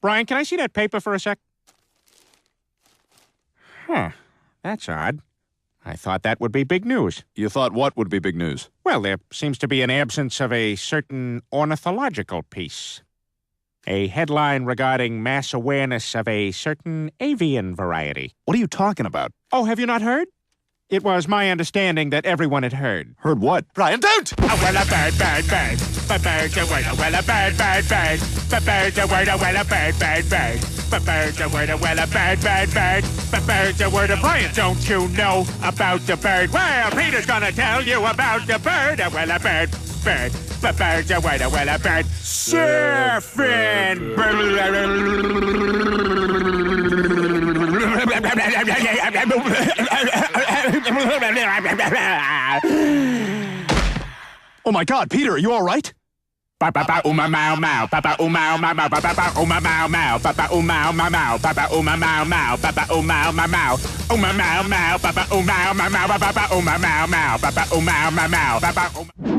Brian, can I see that paper for a sec? Huh. That's odd. I thought that would be big news. You thought what would be big news? Well, there seems to be an absence of a certain ornithological piece. A headline regarding mass awareness of a certain avian variety. What are you talking about? Oh, have you not heard? It was my understanding that everyone had heard. Heard what? Brian, don't! Oh, well, a bird, bird, bird. A bird, a word, a well, a bird, bird, bird. A bird, a word, a well, a bird, bird, bird. A bird, a word, a well, a bird, bird, bird. A bird, a word, a Brian, don't you know about the bird? Well, Peter's gonna tell you about the bird. A well, a bird, bird. A bird, a word, a well, a bird. Surfing! Oh my God, Peter, are you all right? Papa uma mau mau, Papa uma mau mau, Papa uma mau mau, Papa uma mau mau, Papa uma mau mau, Papa uma mau mau, uma mau mau, Papa uma mau mau, Papa uma mau mau, Papa uma mau mau, Papa.